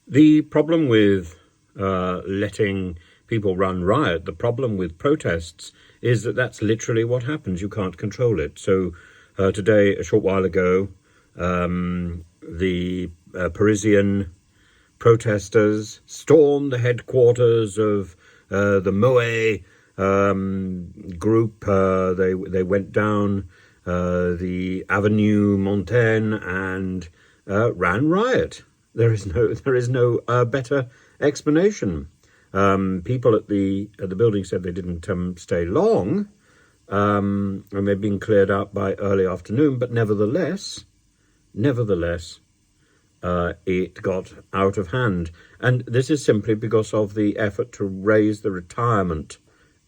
The problem with letting people run riot, the problem with protests, is that that's literally what happens. You can't control it. So today, a short while ago, the Parisian protesters stormed the headquarters of the Moët group. They went down the Avenue Montaigne and ran riot. There is no better explanation. People at the building said they didn't stay long, and they've been cleared out by early afternoon. But nevertheless, it got out of hand, and this is simply because of the effort to raise the retirement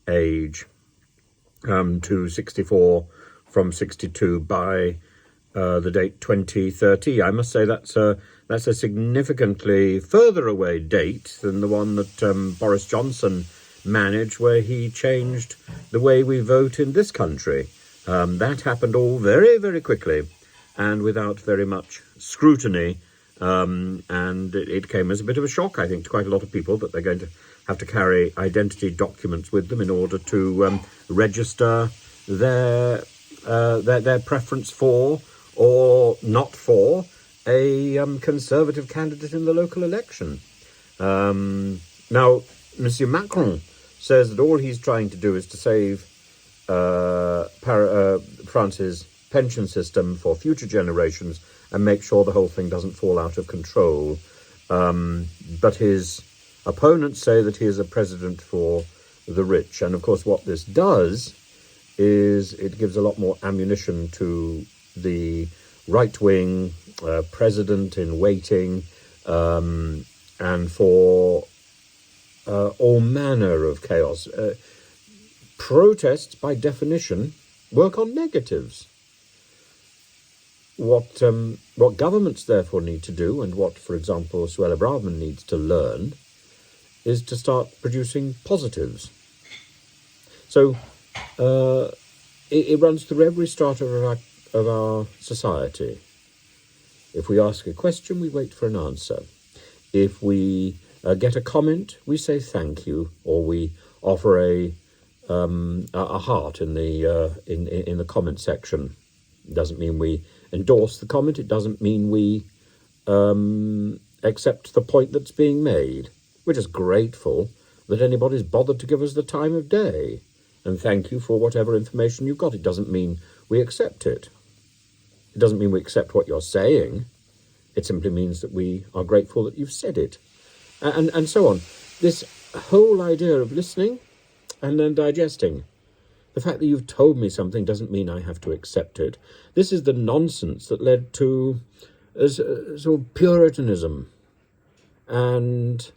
age to 64 from 62 by the date 2030. I must say that's a significantly further away date than the one that Boris Johnson managed, where he changed the way we vote in this country. That happened all very, very quickly and without very much scrutiny. And it came as a bit of a shock, I think, to quite a lot of people that they're going to have to carry identity documents with them in order to register their preference for or not for a Conservative candidate in the local election. Now, Monsieur Macron says that all he's trying to do is to save France's pension system for future generations and make sure the whole thing doesn't fall out of control. But his opponents say that he is a president for the rich. And of course, what this does is it gives a lot more ammunition to the right-wing president in waiting, and for all manner of chaos. Protests, by definition, work on negatives. What governments therefore need to do, and what, for example, Suella Braverman needs to learn, is to start producing positives. So it runs through every strata of our society. If we ask a question, we wait for an answer. If we get a comment, we say thank you, or we offer a heart in the comment section. It doesn't mean we endorse the comment. It doesn't mean we accept the point that's being made. We're just grateful that anybody's bothered to give us the time of day. And thank you for whatever information you've got. It doesn't mean we accept it. It doesn't mean we accept what you're saying. It simply means that we are grateful that you've said it. And so on. This whole idea of listening and then digesting. The fact that you've told me something doesn't mean I have to accept it. This is the nonsense that led to sort of Puritanism and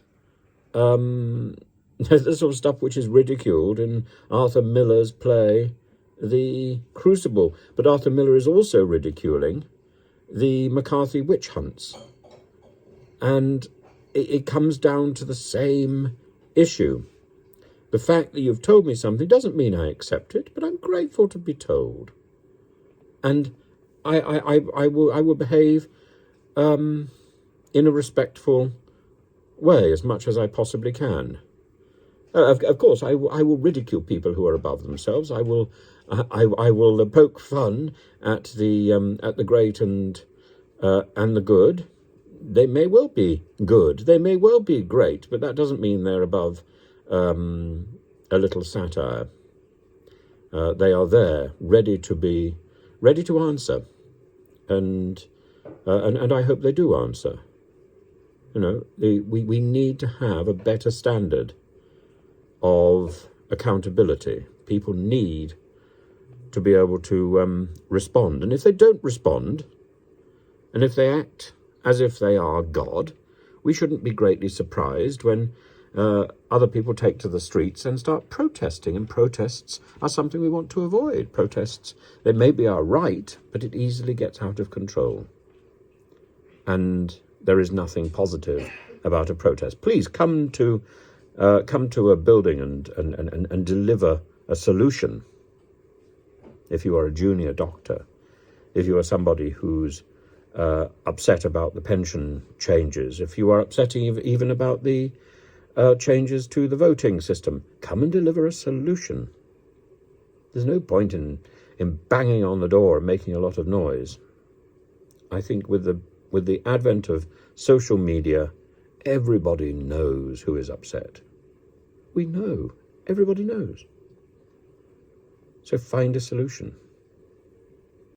the sort of stuff which is ridiculed in Arthur Miller's play, The Crucible. But Arthur Miller is also ridiculing the McCarthy witch hunts. And it comes down to the same issue. The fact that you've told me something doesn't mean I accept it, but I'm grateful to be told. And I will behave in a respectful way as much as I possibly can. Of course, I will ridicule people who are above themselves. I will poke fun at the great and the good. They may well be good. They may well be great, but that doesn't mean they're above a little satire. They are there, ready to answer, and I hope they do answer. You know, we need to have a better standard of accountability. People need to be able to respond, and if they don't respond, and if they act as if they are God, we shouldn't be greatly surprised when other people take to the streets and start protesting, and protests are something we want to avoid. Protests, they may be our right, but it easily gets out of control. And there is nothing positive about a protest. Please come to a building and deliver a solution. If you are a junior doctor, if you are somebody who's upset about the pension changes, if you are upsetting even about the changes to the voting system, come and deliver a solution. There's no point in banging on the door and making a lot of noise. I think with the advent of social media, everybody knows who is upset. We know. Everybody knows. So find a solution.